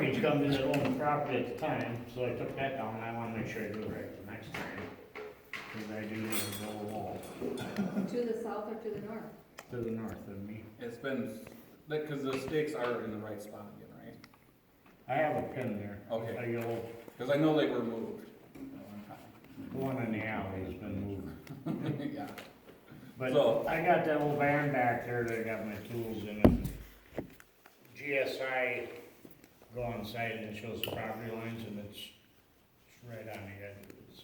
mortgage company that owned the property at the time, so I took that down, and I wanna make sure I do it right the next time. Cause I do need to go wall To the south or to the north? to the north of me. It's been, because the stakes are in the right spot again, right? I have a pin there. Okay. A yellow, Because I know they were moved at one time. the one in the alley has been moved. Yeah. But So- I got that old van back there that I got my tools in it. GSI go on site and it shows the property lines and it's right on the edge of it, so.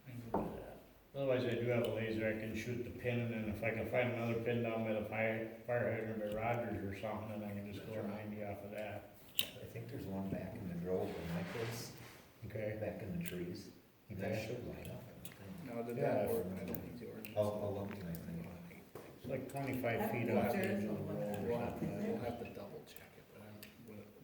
I'm good with that. Otherwise, I do have a laser, I can shoot the pin, and then if I can find another pin down by the fire hydrant by Rogers or something, then I can just go 90 off of that. I think there's one back in the grove in Nichols, Okay? back in the trees. That Okay. should line up. I think. No, did Yeah. that work? I don't think the ordinance. I'll look tonight. It's like 25 That feet picture off the edge is of the the one road. that- We'll have to double check it, but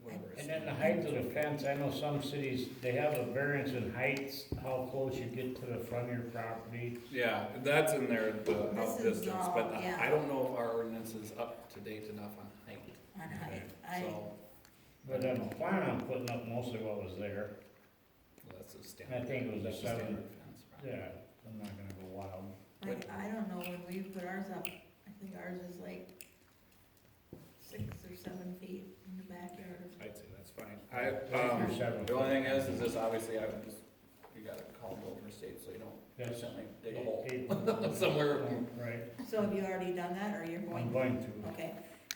whatever. And then the height of the fence, I know some cities, they have a variance in heights, how close you get to the front of your property. Yeah, that's in there, the This out is distance, all- but yeah. I don't know if our ordinance is up to date enough on height, On height, I, so But I'm planning on putting up mostly what was there. that's a I standard. think it was a That's 7, standard fence, right? yeah, I'm not gonna go wild. like, I don't know, when we put ours up, I think ours is like 6 or 7 feet in the backyard. I'd say that's fine. Or 7 The only thing is this obviously, I would just, you gotta call Dover State so you don't Yes. accidentally dig a hole Eight- somewhere. Right, So have you already done that, or you're I'm going? going to. Okay,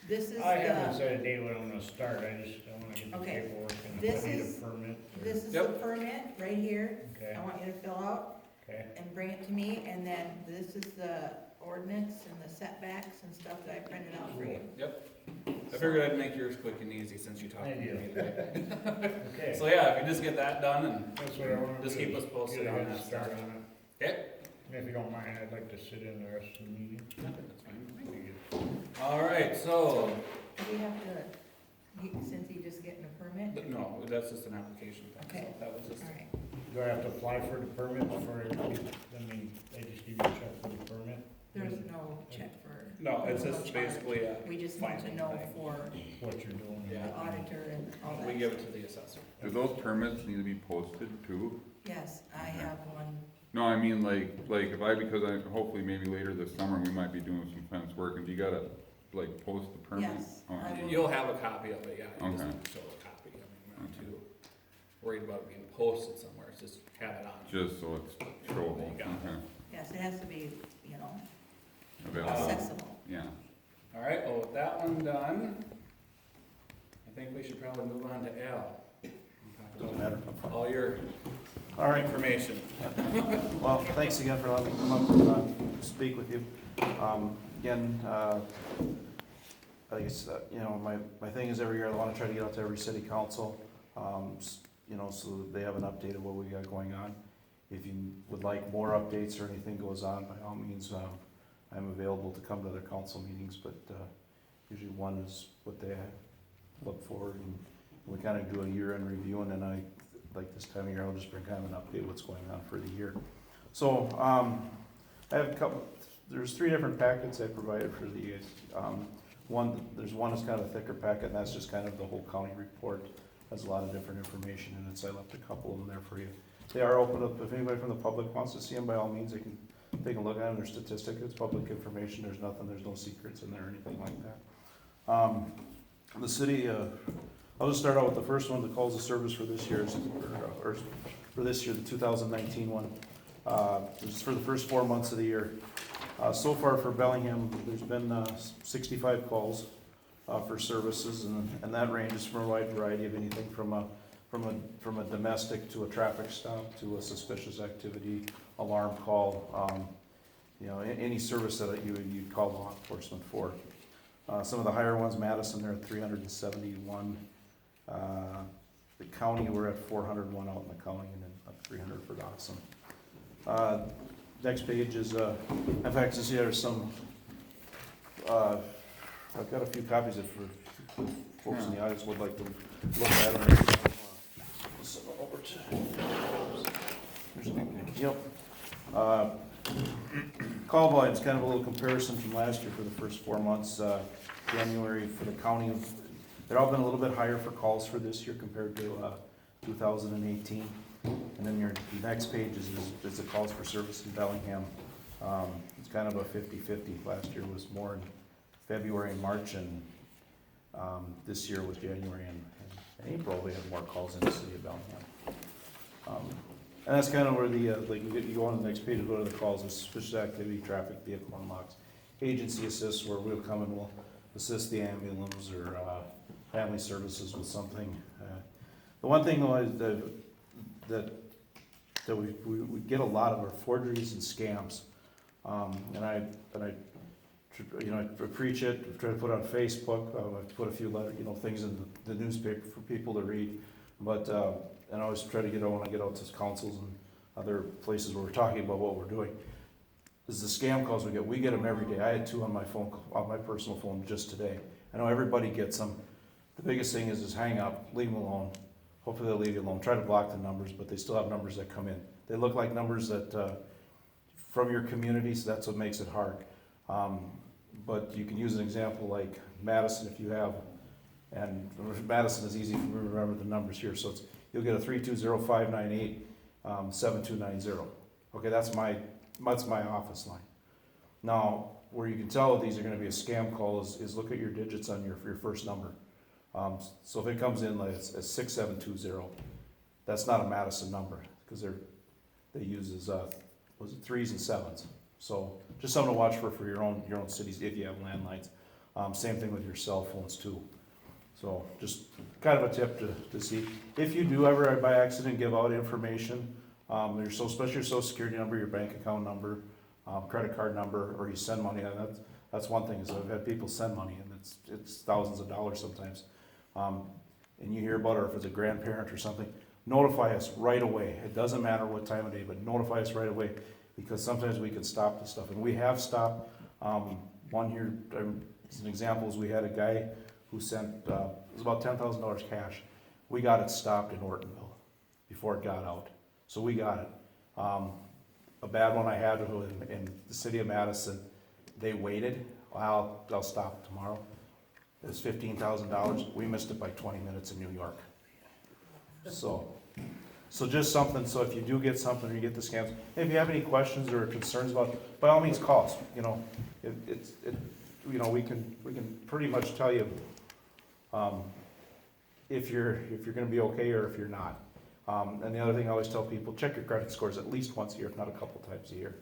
this is I haven't the, set a date when I'm gonna start, I wanna get the Okay. paperwork and This if I need is- a permit. or- this is the Yep. permit, right here. Okay, I want you to fill out okay, and bring it to me, and then this is the ordinance and the setbacks and stuff that I printed out for you. Yep. I figured I'd make yours quick and easy since you talked to Thank me you. today. okay. So yeah, if you just get that done and That's what I wanna do. just keep us posted Get a on head that start stuff. on it. Okay. And if you don't mind, I'd like to sit in the rest of the meeting. That's fine. All right, so, Do we have to, since he's just getting a permit? no, that's just an application thing, Okay. so that was just. All right, Do I have to apply for the permit before I mean, they just give you a check for the permit? there's no check for. No, it's there's no just charge. basically a, We just need to finding know thing. for What you're doing? Yeah. the auditor and all that. we give it to the assessor. Do those permits need to be posted too? Yes, I have one. No, I mean like if because hopefully maybe later this summer, we might be doing some fence work, and do you gotta like post the permit? Yes, Oh, I will. You'll have a copy of it, yeah, you just Okay. need to show a copy, I mean, we're not too worried about it being posted somewhere, it's just have it on. Just so it's showable, You got it. okay, Yes, it has to be, available, accessible. yeah. All right, well, with that one done, I think we should probably move on to Al. Doesn't matter. All your All right, information. well, thanks again for letting me come up and speak with you. Again, I guess, my thing is every year I want to try to get out to every city council, so that they have an update of what we got going on. If you would like more updates or anything goes on, by all means, I'm available to come to their council meetings, but usually one is what they look forward, and we kind of do a year-end review, and then like this time of year, I'll just bring kind of an update what's going on for the year. So, I have there's 3 different packets I provided for the, there's one that's kind of a thicker packet, and that's just kind of the whole county report. Has a lot of different information in it, so I left a couple of them there for you. They are open up, if anybody from the public wants to see them, by all means, they can take a look at them. They're statistics, it's public information, there's no secrets in there or anything like that. The city, I'll just start out with the first one, the calls of service for this year's, or for this year, the 2019 one. This is for the first 4 months of the year. So far for Bellingham, there's been 65 calls for services, and that ranges from a wide variety of anything from a domestic to a traffic stop to a suspicious activity, alarm call, any service that you'd call law enforcement for. Some of the higher ones, Madison, they're at 371. The county, we're at 401 out in the county, and then up 300 for Dawson. Next page is, in fact, this here is some, I've got a few copies of it for folks in the audience would like to look at them. Send them over to. Here's a big page. Yep. Call volume's kind of a little comparison from last year for the first 4 months. January for the county, They're all been a little bit higher for calls for this year compared to 2018. And then your next page is the calls for service in Bellingham. It's kind of a 50-50. Last year was more in February and March, and this year was January and April. We had more calls in the city of Bellingham. And that's kind of where the, like, you go on the next page, what are the calls, is suspicious activity, traffic, vehicle unlocks, agency assists, where we'll come and we'll assist the ambulance or family services with something. The one thing though is that we get a lot of our forgeries and scams. And I you know, I preach it, try to put it on Facebook, I put a few things in the newspaper for people to read. But, and I always try to get out when I get out to councils and other places where we're talking about what we're doing. This is the scam calls we get them every day. I had 2 on my phone, on my personal phone just today. I know everybody gets them. The biggest thing is hang up, leave them alone. Hopefully they'll leave you alone. Try to block the numbers, but they still have numbers that come in. They look like numbers that, from your community, so that's what makes it hard. But you can use an example like Madison if you have, and Madison is easy for me to remember the numbers here, so you'll get a 320-598-7290. Okay, that's my office line. Now, where you can tell these are gonna be a scam call is look at your digits on your first number. So if it comes in like a 6720, that's not a Madison number, because they use was it 3s and 7s. So just something to watch for your own cities if you have landlines. Same thing with your cell phones too. So just kind of a tip to see. If you do ever by accident give out information, especially your social security number, your bank account number, credit card number, or you send money, that's one thing is I've had people send money and it's thousands of dollars sometimes. And you hear about it, or if it's a grandparent or something, notify us right away. It doesn't matter what time of day, but notify us right away, because sometimes we can stop the stuff. And we have stopped, one here, as an example, is we had a guy who sent, it was about $10,000 cash. We got it stopped in Ortonville before it got out. So we got it. A bad one I had in the city of Madison, they waited. I'll stop tomorrow. It was $15,000. We missed it by 20 minutes in New York. So just something, so if you do get something or you get the scams, if you have any questions or concerns about it, by all means call us. You know, we can pretty much tell you if you're gonna be okay or if you're not. And the other thing I always tell people, check your credit scores at least once a year, if not a couple times a year,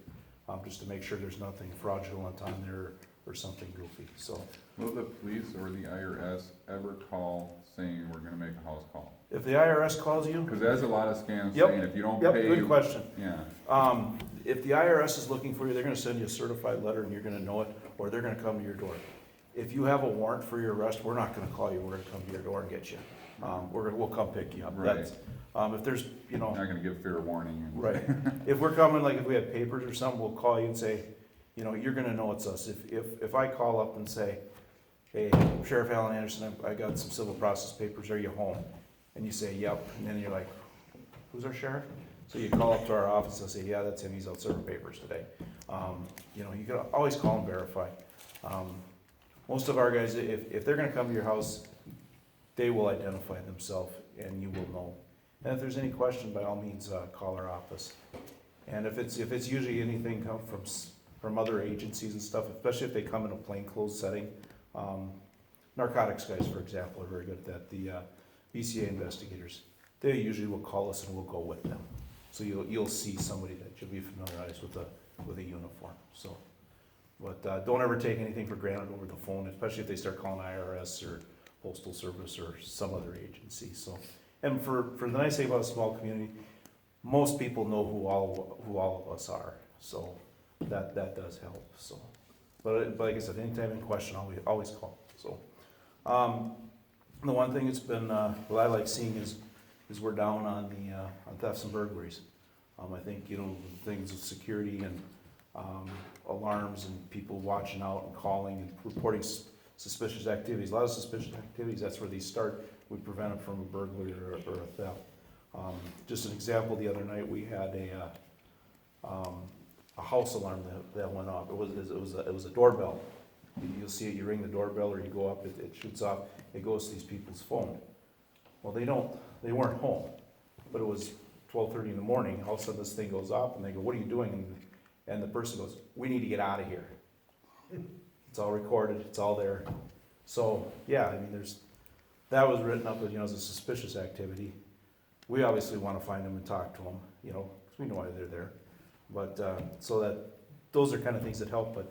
just to make sure there's nothing fraudulent on there or something goofy. So Will the police or the IRS ever call saying we're gonna make a house call? if the IRS calls you, Because there's a lot of scams Yep. saying if you don't yep, pay. good question. Yeah, If the IRS is looking for you, they're gonna send you a certified letter and you're gonna know it, or they're gonna come to your door. If you have a warrant for your arrest, we're not gonna call you, we're gonna come to your door and get you. We'll come pick you up. Right. That's, if there's, not gonna give fair warning. And right. If we're coming, like if we have papers or something, we'll call you and say, you're gonna know it's us. If I call up and say, hey, Sheriff Alan Anderson, I got some civil process papers, are you home? And you say, yep, and then you're like, who's our sheriff? So you call up to our office and say, yeah, that's him, he's out serving papers today. You can always call and verify. Most of our guys, if they're gonna come to your house, they will identify themselves and you will know. And if there's any question, by all means, call our office. And if it's usually anything come from other agencies and stuff, especially if they come in a plainclothes setting. Narcotics guys, for example, are very good at that. The BCA investigators, they usually will call us and we'll go with them. So you'll see somebody that you'll be familiarized with a uniform. So, but don't ever take anything for granted over the phone, especially if they start calling IRS or Postal Service or some other agency. So, and for the nice thing about a small community, most people know who all of us are. So that does help. So, but like I said, anytime in question, always call. So, the one thing that's been what I like seeing is we're down on thefts and burglaries. I think things with security and alarms and people watching out and calling and reporting suspicious activities. A lot of suspicious activities. That's where these start. We prevent them from a burglary or a theft. Just an example, the other night we had a house alarm that went off. It was a doorbell, you'll see it, you ring the doorbell or you go up, it shoots off, it goes to these people's phone. Well, they weren't home, but it was 12:30 in the morning, all of a sudden this thing goes off, and they go, what are you doing? And the person goes, we need to get out of here. It's all recorded, it's all there. So, yeah, I mean, that was written up as, as a suspicious activity. We obviously wanna find them and talk to them, 'cause we know why they're there. But, so those are kind of things that help, but,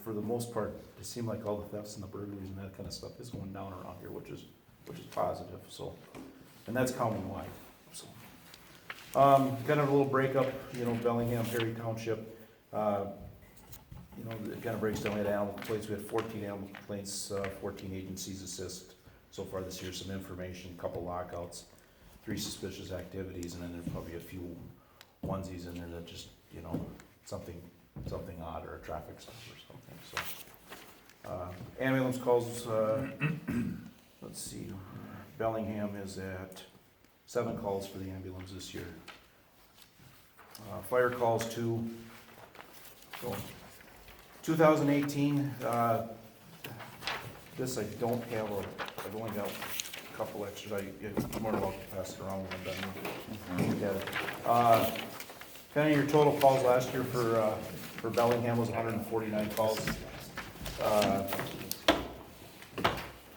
for the most part, it seemed like all the thefts and the burglaries and that kind of stuff is going down around here, which is positive, so. And that's countywide, so. Kind of a little breakup, Bellingham, Perry Township, it kind of breaks down. We had animal complaints, we had 14 animal complaints, 14 agencies assist so far this year, some information, a couple lockouts, 3 suspicious activities, and then there's probably a few onesies in there that just, something odd or a traffic stop or something, so. Ambulance calls, let's see, Bellingham is at 7 calls for the ambulance this year. Fire calls 2. So, 2018, this I don't have I've only got a couple extras. I'm more than welcome to pass it around when I'm done. Look at it. Kind of your total calls last year for Bellingham was 149 calls.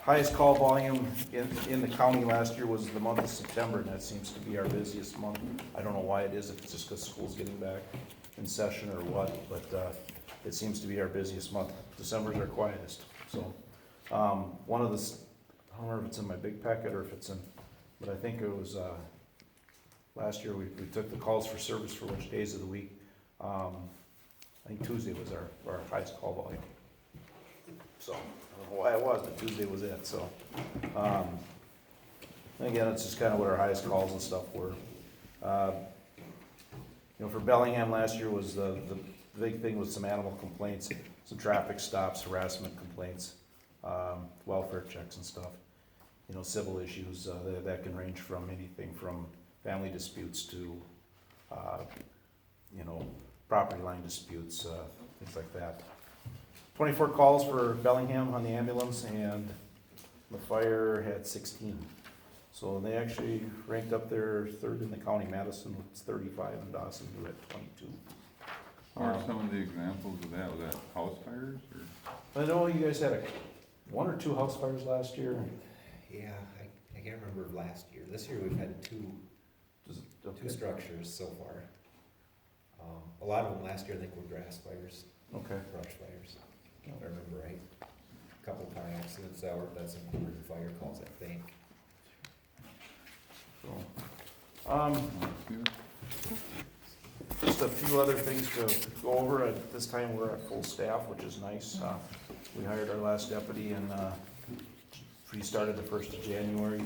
Highest call volume in the county last year was the month of September, and that seems to be our busiest month. I don't know why it is, if it's just because school's getting back in session or what, but it seems to be our busiest month. December's our quietest, so. One of the, I don't remember if it's in my big packet or if it's in, but I think it was, last year we took the calls for service for which days of the week. I think Tuesday was our highest call volume. So, I don't know why it was, but Tuesday was it, so. Again, it's just kind of what our highest calls and stuff were. For Bellingham last year was the big thing was some animal complaints, some traffic stops, harassment complaints, welfare checks and stuff. Civil issues, that can range from anything from family disputes to, property line disputes, things like that. 24 calls for Bellingham on the ambulance, and the fire had 16. So they actually ranked up there 3rd in the county. Madison was 35 and Dawson who had 22. What are some of the examples of that? Was that house fires or? I know you guys had 1 or 2 house fires last year. Yeah, I can't remember last year. This year we've had two structures so far. A lot of them last year I think were grass fires, Okay. brush fires, if I remember right. A couple car accidents that's included in fire calls, I think. So, just a few other things to go over. At this time, we're at full staff, which is nice. We hired our last deputy and he started the 1st of January.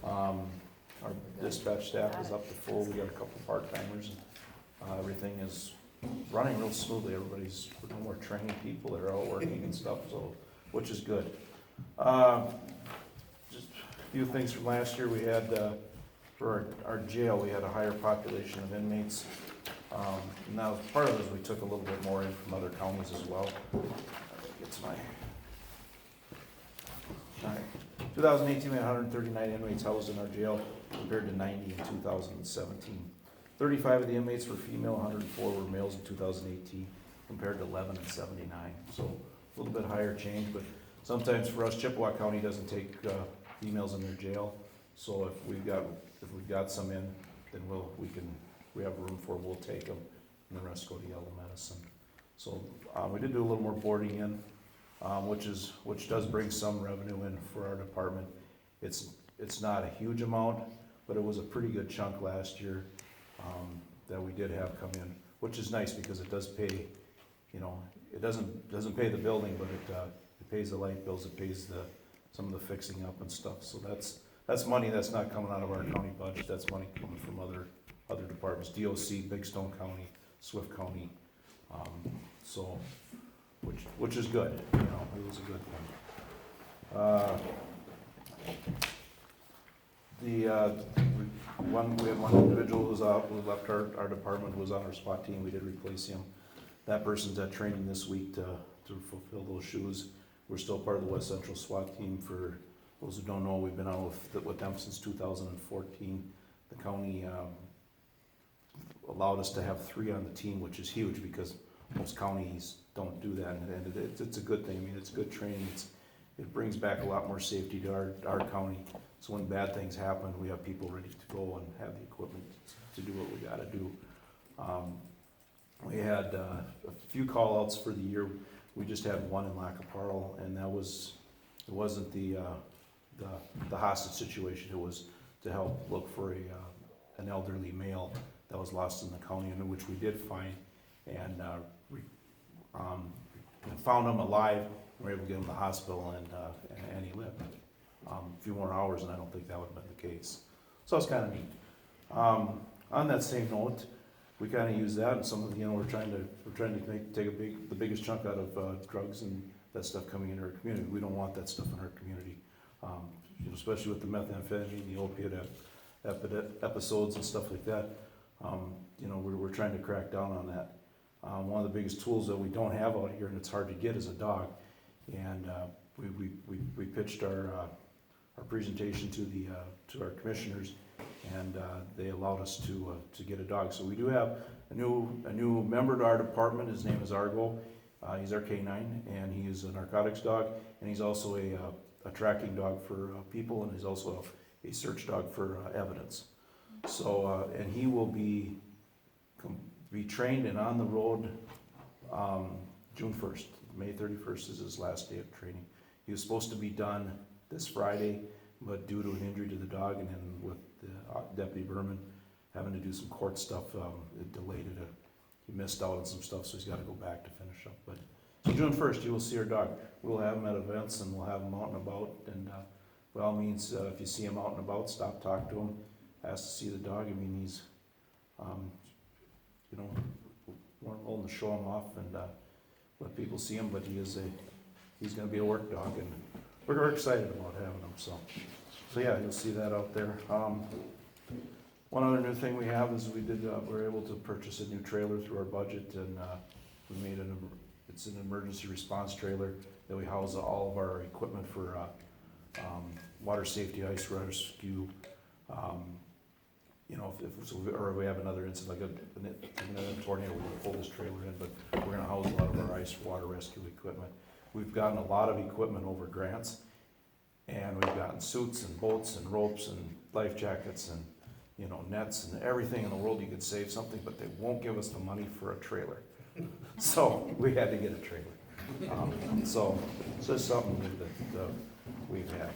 Our dispatch staff is up to full. We got a couple part-timers. Everything is running real smoothly. Everybody's, no more training people. They're all working and stuff, so, which is good. Just a few things from last year. We had, for our jail, we had a higher population of inmates. Now, part of it is we took a little bit more in from other counties as well. It's my, alright. 2018, we had 139 inmates housed in our jail compared to 90 in 2017. 35 of the inmates were female, 104 were males in 2018 compared to 11 and 79. So a little bit higher change, but sometimes for us, Chippewa County doesn't take females in their jail. So if we've got some in, then we have room for, we'll take them, and the rest go to Yellow Medicine. So we did do a little more boarding in, which does bring some revenue in for our department. It's not a huge amount, but it was a pretty good chunk last year that we did have come in, which is nice because it does pay. It doesn't pay the building, but it pays the light bills, it pays some of the fixing up and stuff. So that's money that's not coming out of our county budget. That's money coming from other departments, DOC, Big Stone County, Swift County, so, which is good, it was a good thing. We had one individual who was out, who left our department, who was on our SWAT team. We did replace him. That person's at training this week to to fulfill those shoes. We're still part of the West Central SWAT team. For those who don't know, we've been out with them since 2014. The county allowed us to have 3 on the team, which is huge because most counties don't do that, and it's a good thing. I mean, it's good training. It brings back a lot more safety to our county. So when bad things happen, we have people ready to go and have the equipment to do what we gotta do. We had a few call-outs for the year. We just had one in Lacaparle, and it wasn't the hostage situation. It was to help look for an elderly male that was lost in the county, and which we did find, and found him alive. We were able to get him to the hospital, and he lived. A few more hours, and I don't think that would have been the case. So it's kind of neat. On that same note, we kind of use that, and some of we're trying to take the biggest chunk out of drugs and that stuff coming into our community. We don't want that stuff in our community, especially with the methamphetamine, the opiate episodes and stuff like that. We're trying to crack down on that. One of the biggest tools that we don't have out here, and it's hard to get, is a dog. And we pitched our presentation to our commissioners, and they allowed us to get a dog. So we do have a new member to our department. His name is Argo. He's our K9, and he is a narcotics dog, and he's also a tracking dog for people, and he's also a search dog for evidence. So and he will be trained and on the road June 1st. May 31st is his last day of training. He was supposed to be done this Friday, but due to an injury to the dog, and then with Deputy Berman having to do some court stuff, it delayed it. He missed out on some stuff, so he's got to go back to finish up. But so June 1st, you will see our dog. We'll have him at events, and we'll have him out and about. And by all means, if you see him out and about, stop, talk to him, ask to see the dog. I mean, he's, we're willing to show him off and let people see him, but he's going to be a work dog, and we're excited about having him. So yeah, you'll see that out there. One other new thing we have is we were able to purchase a new trailer through our budget, and we made it's an emergency response trailer that we house all of our equipment for water safety, ice rescue. Or we have another incident like a tornado, we can pull this trailer in, but we're going to house a lot of our ice water rescue equipment. We've gotten a lot of equipment over grants, and we've gotten suits and boats and ropes and life jackets and nets and everything in the world you could save something, but they won't give us the money for a trailer. So we had to get a trailer. So it's something that we've had.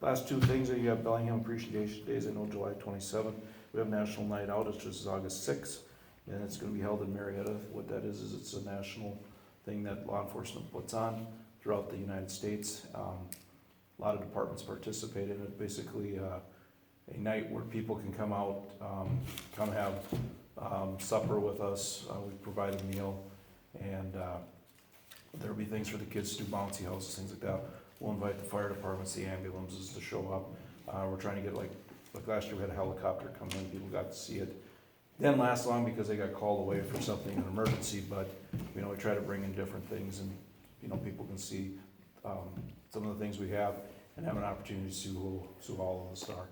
Last two things, you have Bellingham Appreciation Days. I know July 27th. We have National Night Out, which is August 6th, and it's going to be held in Marietta. What that is it's a national thing that law enforcement puts on throughout the United States. A lot of departments participate in it. Basically, a night where people can come out, come have supper with us. We provide a meal, and there'll be things for the kids to do, bouncy houses, things like that. We'll invite the fire departments, the ambulances to show up. We're trying to get like last year we had a helicopter come in, people got to see it. Didn't last long because they got called away for something, an emergency, but we try to bring in different things, and people can see some of the things we have and have an opportunity to see who all of us are.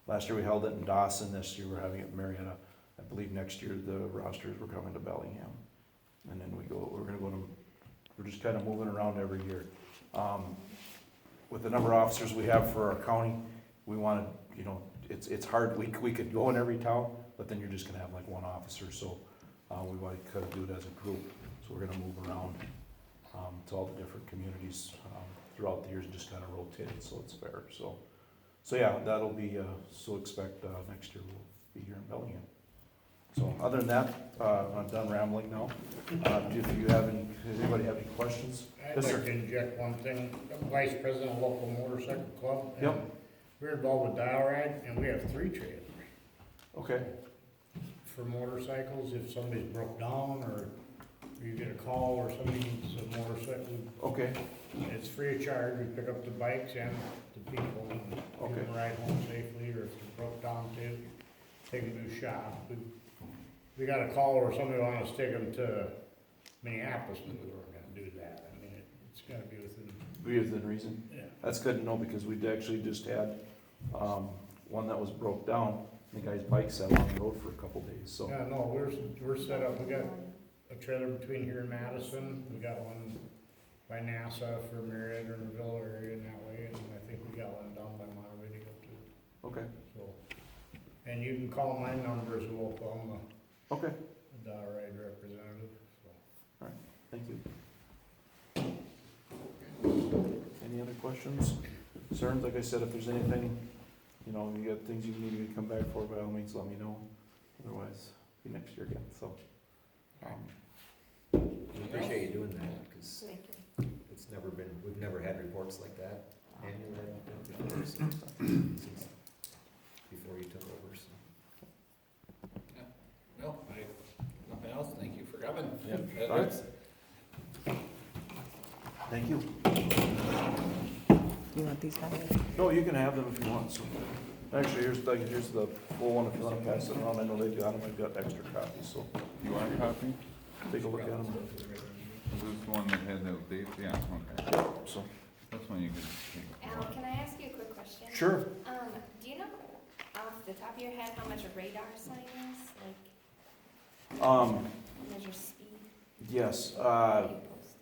Last year we held it in Dawson, this year we're having it in Marietta. I believe next year the rosters were coming to Bellingham. And then we're just kind of moving around every year. With the number of officers we have for our county, we wanted, it's hard, we could go in every town, but then you're just gonna have like one officer, so we want to kind of do it as a group. So we're gonna move around to all the different communities throughout the years and just kind of rotate it so it's fair. So yeah, that'll be, so expect next year we'll be here in Bellingham. So other than that, I'm done rambling now. Does anybody have any questions? I'd Yes, like sir. to inject one thing. I'm Vice President of local motorcycle club. and Yep. We're involved with Dial Ride, and we have 3 trailers Okay, for motorcycles. If somebody's broke down, or you get a call, or somebody needs a motorcycle, okay, it's free of charge. We pick up the bikes and the people and give them a ride home safely, or if they're broke down, take them to the shop. We got a call where somebody wanted us to take them to Minneapolis knew we weren't gonna do that. I mean, it's gotta be Within reason. yeah. That's good to know, because we'd actually just had, one that was broke down. The guy's bike sat on the road for a couple days, so. Yeah, no, we're set up, we got a trailer between here and Madison, we got one by NASA for Marietta or Neville area in that way, and I think we got one down by Monterey too, Okay, so. And you can call my number as well, I'm okay, the ride representative, so. thank you. Any other questions, concerns? Like I said, if there's anything, you know, you got things you need me to come back for, by all means, let me know. Otherwise, be next year again, so. We appreciate you doing that, because Thank you. it's never been, we've never had reports like that annually before, since before you took over, so. No, nothing else, thank you for coming. Yeah. That's- Thank you. You want these back? No, you can have them if you want, so. Actually, here's the full one if you wanna pass it around. I know they've got them, I've got extra copies, so You want a copy? take a look at them. Is this the one that had those dates? Yeah, okay. So, That's one you can take. Al, can I ask you a quick question? sure. Do you know off the top of your head how much a radar sign is? Like, measure speed? Yes, How do you post?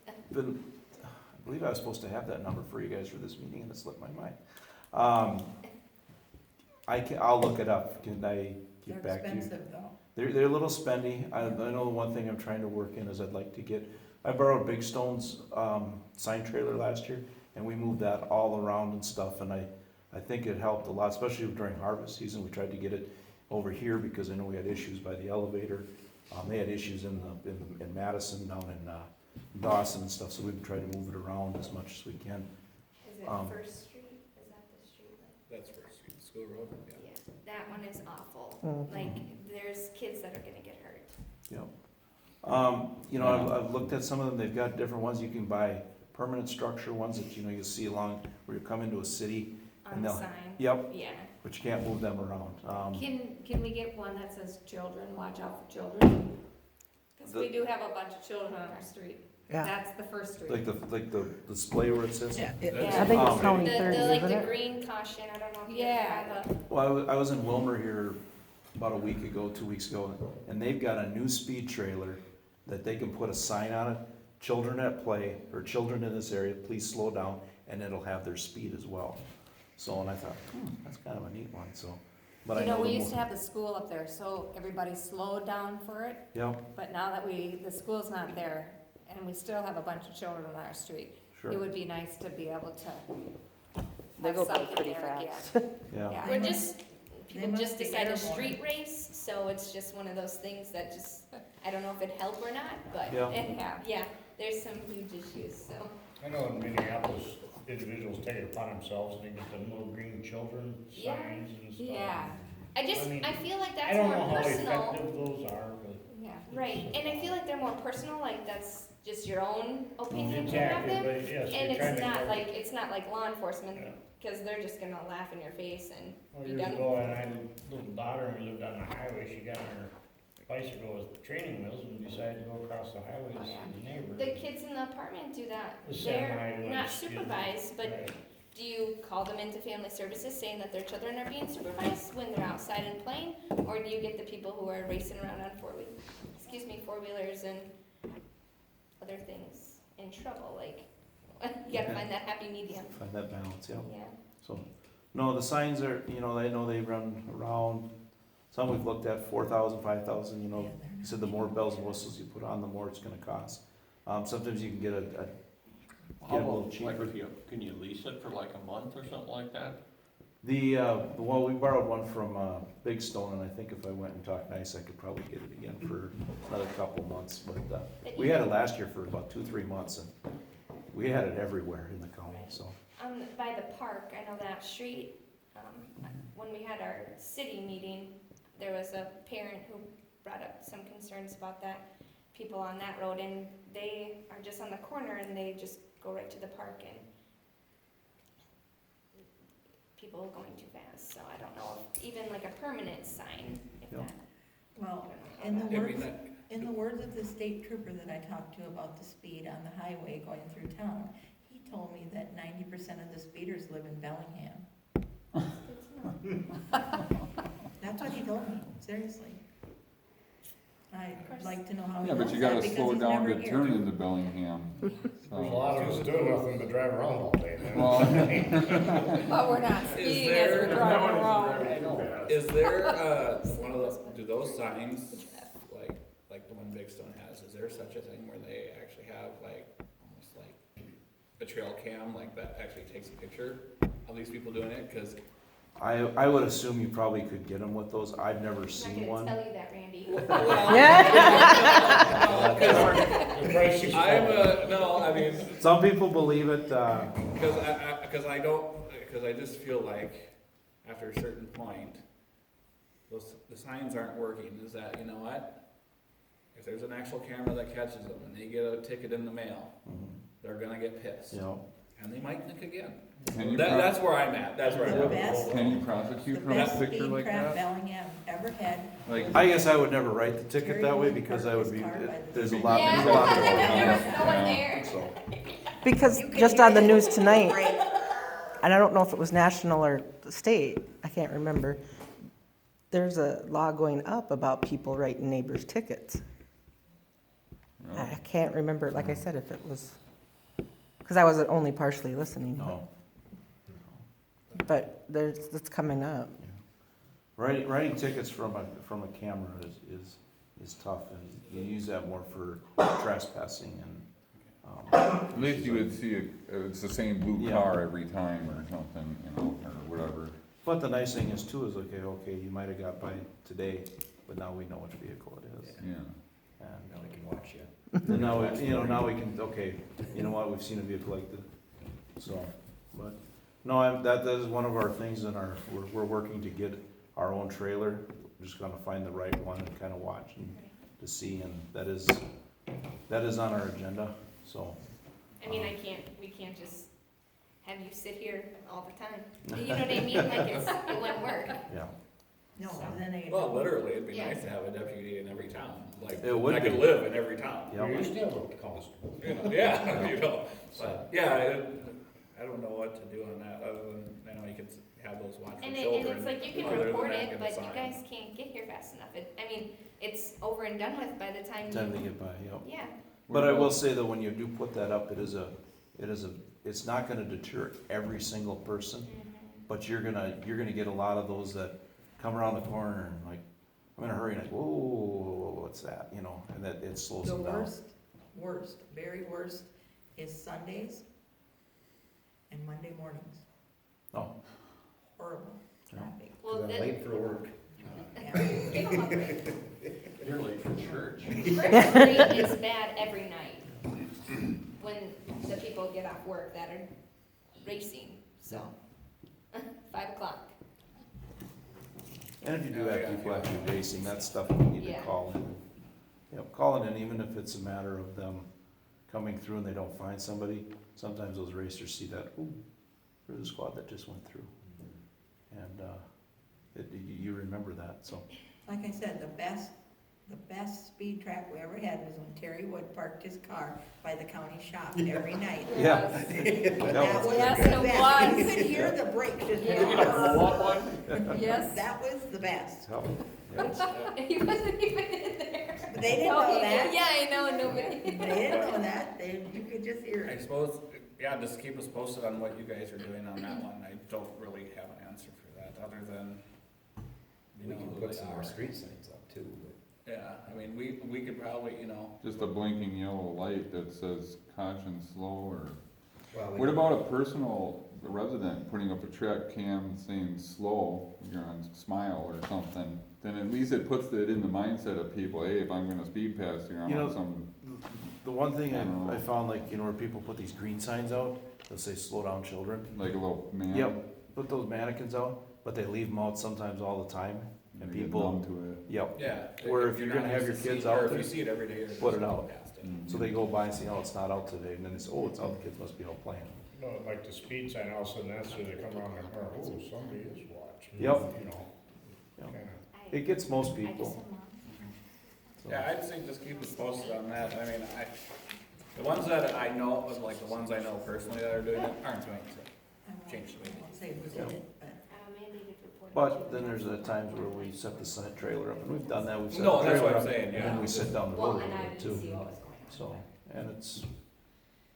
I believe I was supposed to have that number for you guys for this meeting, and it slipped my mind. I'll look it up. Can I get They're back to you? expensive though. They're a little spendy. I know the one thing I'm trying to work in is I'd like to get, I borrowed Big Stone's, sign trailer last year, and we moved that all around and stuff, and I think it helped a lot, especially during harvest season. We tried to get it over here because I know we had issues by the elevator. They had issues in Madison, down in, Dawson and stuff, so we've tried to move it around as much as we can. Is it First Street? Is that the street? That's First Street, School Road, yeah. Yeah, that one is awful. Mhm. Like, there's kids that are gonna get hurt. You know, I've looked at some of them. They've got different ones. You can buy permanent structure ones that, you know, you see along where you come into a city. On And the they'll- sign? Yep, Yeah. but you can't move them around. Can we get one that says children, watch out for children? Cause we The- do have a bunch of children on our street. Yeah. That's the first street. Like the display where it says? I Yeah. think it's Um, County The, 30, like isn't the it? green caution, I don't know if you Yeah, have a. Well, I was in Wilmer here about a week ago, 2 weeks ago, and they've got a new speed trailer that they can put a sign on it, children at play, or children in this area, please slow down, and it'll have their speed as well. So, and I thought, that's kind of a neat one, so, but I You know know, we the used to mo- have the school up there, so everybody slowed down for it, Yep, but now that the school's not there, and we still have a bunch of children on our street, it sure, would be nice to be able to They have go by something pretty there again. fast. yeah. Yeah. We're just, They people must just be decided a airborne. street race, so it's just one of those things that just, I don't know if it'd help or not, but, Yeah. yeah, there's some huge issues, so. I know in Minneapolis, individuals take it upon themselves and they get the little green children Yeah. signs and stuff. Yeah. I mean, I feel like I that's don't more know how personal. effective those are, but. Yeah. Right, and I feel like they're more personal, like that's just your own opinion to have Exactly, them. but yes, And you're trying it's to. not like, it's not like law enforcement, Yeah. cause they're just gonna laugh in your face and be Years done. ago, and I had a little daughter, and we lived on the highway, she got on her bicycle with training wheels and decided to go across the highway to Oh, see yeah. the neighbors. The kids in the apartment do that. The semi They're ones, not yeah. supervised, but Right. do you call them into family services saying that their children are being supervised when they're outside and playing? Or do you get the people who are racing around on four-wheelers and other things in trouble, like, you gotta find that happy medium, Find that balance, yep. yeah. So, no, the signs are, you know, I know they run around, some we've looked at 4,000, 5,000, you know. You said the more bells and whistles you put on, the more it's gonna cost. Sometimes you can get get a little cheaper. Can you lease it for like a month or something like that? Well, we borrowed one from, Big Stone, and I think if I went and talked nice, I could probably get it again for another couple months, but, we had it last year for about 2-3 months, and we had it everywhere in the county, so. By the park, I know that street, when we had our city meeting, there was a parent who brought up some concerns about that, people on that road, and they are just on the corner and they just go right to the park and people going too fast, so I don't know if even like a permanent sign, if Yep. that, I Well, don't know how in the that- Maybe works, that, In the words of the state trooper that I talked to about the speed on the highway going through town, he told me that 90% of the speeders live in Bellingham. That's what he told me, seriously. I'd like to know how he Yeah, but knows you that gotta because slow he's down never to here. turn into Bellingham. There's a So, lot of us doing nothing but drive around all day, man. well, But we're not speeding as we're driving around. I know. Is there, one of those, do those signs, like the one Big Stone has, is there such a thing where they actually have almost like a trail cam, like that actually takes a picture of these people doing it? Cause I would assume you probably could get them with those. I've never I'm not seen gonna one. tell you that, Randy. The price is no, I mean, Some people believe it, because I just feel like after a certain point, the signs aren't working. Is that, you know what? If there's an actual camera that catches them and they get a ticket in the mail, they're gonna get pissed. you know. And they might think again. can you, That's where I'm at, that's where The I'm best, at. can you the prosecute from a best picture speed like trap that? Bellingham ever had. Like, I guess I would never write the ticket that way because I would be, there's a lot, Yeah, there's a lot because going I on. know there's no one there. So, Because You can just hear on the it. news tonight, Right. and I don't know if it was national or state, I can't remember, there's a law going up about people writing neighbors' tickets. I can't remember, like I said, if it was, because I was only partially listening, no. but it's coming up. Writing tickets from a camera is tough, and you use that more for trespassing and, at least you would see it's the same blue Yeah. car every time or something, you know, or whatever. but the nice thing is too, is okay, you might have got by today, but now we know which vehicle it is. Yeah. And Now we can watch you. and now, now we can, okay, you know what, we've seen a vehicle like this, so, but, no, that is one of our things in our, we're working to get our own trailer. We're just gonna find the right one and kinda watch and to see, and that is on our agenda, so. I mean, we can't just have you sit here all the time. You know what I mean? Like it wouldn't work. Yeah, No, then they. Well, literally, it'd be Yeah. nice to have a deputy in every town, like, It would that could be. live in every town. yeah. We used to have a constable. You know, yeah, you know, but, yeah, I don't know what to do on that, other than, you can have those watchful And children. it's like, you can other than report that, it, get but the you sign. guys can't get here fast enough. I mean, it's over and done with by the time Time to you, get by, yep. yeah. But I will say that when you do put that up, it's not gonna deter every single person, but you're gonna get a lot of those that come around the corner and like, I'm in a hurry, and like, whoa, what's that, you know, and that it slows The them down. worst, very worst is Sundays and Monday mornings. Oh, Horrible traffic. Well, I'm then, late for work. Yeah. give them a break. You're late for church. First rate is bad every night when the people get off work that are racing, so. 5 o'clock. and if you do have people actually racing, that's stuff we need to Yeah. call in. Yep, call it in, even if it's a matter of them coming through and they don't find somebody, sometimes those racers see that, ooh, there's a squad that just went through. And, you remember that, so. Like I said, the best speed trap we ever had was when Terry Wood parked his car by the county shop every night. Yeah. That was Yes, the it best. was. You could hear the brakes just. Yes. That was the best. He wasn't even in there. But they didn't know that. Yeah, I know, nobody. They didn't know that. You could just hear I it. suppose, yeah, just keep us posted on what you guys are doing on that one. I don't really have an answer for that, other than, We can who put they some are. more street signs up too, but. Yeah, I mean, we could probably, Just a blinking yellow light that says caution slow, or Well, we what can- about a personal resident putting up a track cam saying slow, you're on Smile or something? Then at least it puts it in the mindset of people, hey, if I'm gonna speed past here, I'm You know, on some, The one thing I don't know. I found, like, where people put these green signs out, they'll say, slow down, children. like a little man. Yep, put those mannequins out, but they leave them out sometimes all the time, and They get people, numb to it. yep. yeah. Or if you're not gonna have used your to kids seeing- out or there, if you see it every day, you're just put it going out. past it. Mm. So they go by and say, oh, it's not out today, and then they say, oh, it's out, the kids must be out playing. You know, like the speed sign, all of a sudden that's where they come around their car, oh, somebody is watching. Yep. You know, Yep. kinda. It gets most I just people, am not. so. so. Yeah, I'd say just keep us posted on that. I mean, the ones that I know, like the ones I know personally that are doing it, aren't going to I won't- change the way. I won't say who did it, but Mandated reporting. But then there's times where we set the Senate trailer up, and we've done that, we've set No, the that's trailer what I'm up, saying, and yeah. then we sit down the Well, road a and little I bit didn't see too, what was going on. so, and it's, you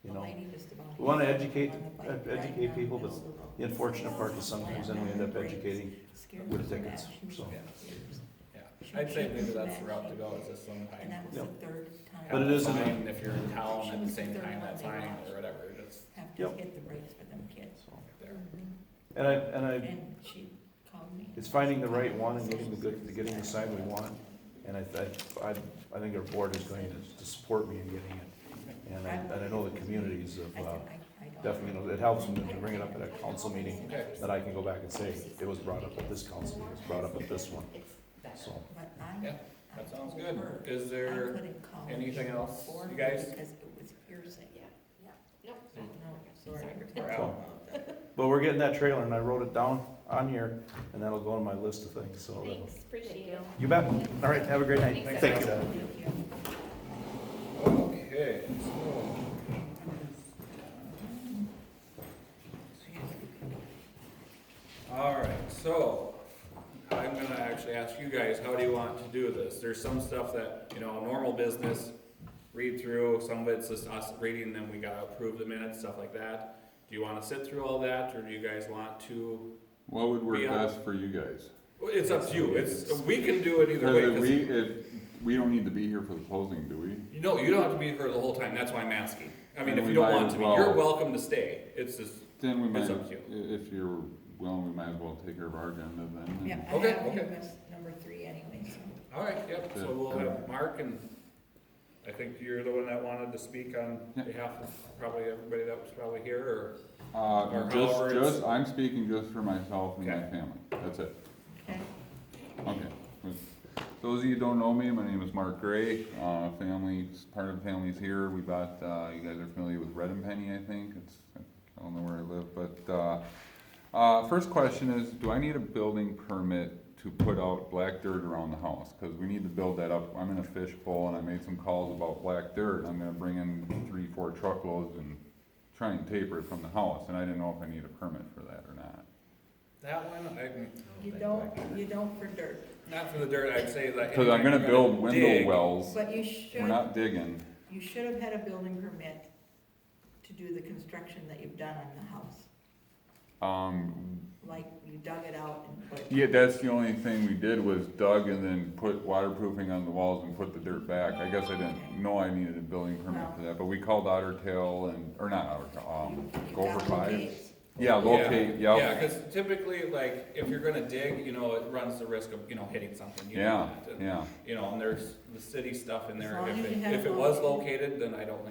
the know, lady just about. we wanna hit educate, on the bike right educate down people, the but middle of the road. the unfortunate part is sometimes then we end up educating Scared with her so tickets, bad, she was so. in tears. Yeah, I'd say maybe that's the route to go, is just And sometime. that was Yep. the third time. But it is an- Fine if you're in town at the same time that sign or whatever, just Have to Yep. hit the brakes for them kids. So. there. And I, And she called me. it's finding the right one and getting getting the sign we want, and I think our board is going to support me in getting it. And I know the communities of, I said, I don't. definitely, you know, it helps them to bring it up at a council meeting, Okay. that I can go back and say, it was brought up at this council, meeting, it was brought up at this one, so. But I. Yeah, that I sounds told good. her Is I there couldn't call anything her else, before you guys? Because it was hearsay. Nope. No, sorry. We're out. But we're getting that trailer, and I wrote it down on here, and that'll go on my list of things, so. Thanks, appreciate it. You bet. All right, have a great night. Thanks, Thank you. Thank you. Okay, so. All right, so I'm gonna actually ask you guys, how do you want to do this? There's some stuff that, you know, normal business, read through, some of it's just us reading, then we gotta approve the minutes, stuff like that. Do you wanna sit through all that, or do you guys want to? What would work Be on- best for you guys? Well, it's up to you, we can do it either Because way. we don't need to be here for the closing, do we? You know, you don't have to be here the whole time, that's why I'm asking. I mean, Then if we you don't might want as to be, well- you're welcome to stay, it's just, Then we might, It's up to if you're willing, we might as well take care of our agenda then. Yeah, I Okay, have okay. him as number 3 anyway, so. all right, yep, so we'll have Mark, and I think you're the one that wanted to speak on Yeah. behalf of probably everybody that was probably here, or? Or Just, however it's- I'm speaking just for myself and my Okay. family, that's it. Okay. Okay. Those of you who don't know me, my name is Mark Gray, family, part of the family's here, we bought, you guys are familiar with Red and Penny, I think, I don't know where I live, but, first question is, do I need a building permit to put out black dirt around the house? Cause we need to build that up, I'm in a fishbowl and I made some calls about black dirt, I'm gonna bring in 3-4 truckloads and try and taper it from the house, and I didn't know if I need a permit for that or not. That one, You don't for dirt, not for the dirt, I'd say like. Cause I'm gonna anything build you're window dig, wells, but we're not digging. you should have had a building permit to do the construction that you've done on the house. Like you dug it out and put. Yeah, that's the only thing we did was dug and then put waterproofing on the walls and put the dirt back. I guess I didn't know I needed a building permit for that, but we called Otter Tail and, or not Otter Tail, You've Gopher got Five. locates. Yeah, locate, Yeah, yep, cause typically, like, if you're gonna dig, you know, it runs the risk of, you know, hitting something, you know yeah, that. And, yeah. You know, and there's the city stuff in As there, long if as you it, have if it it was located. located, then I don't think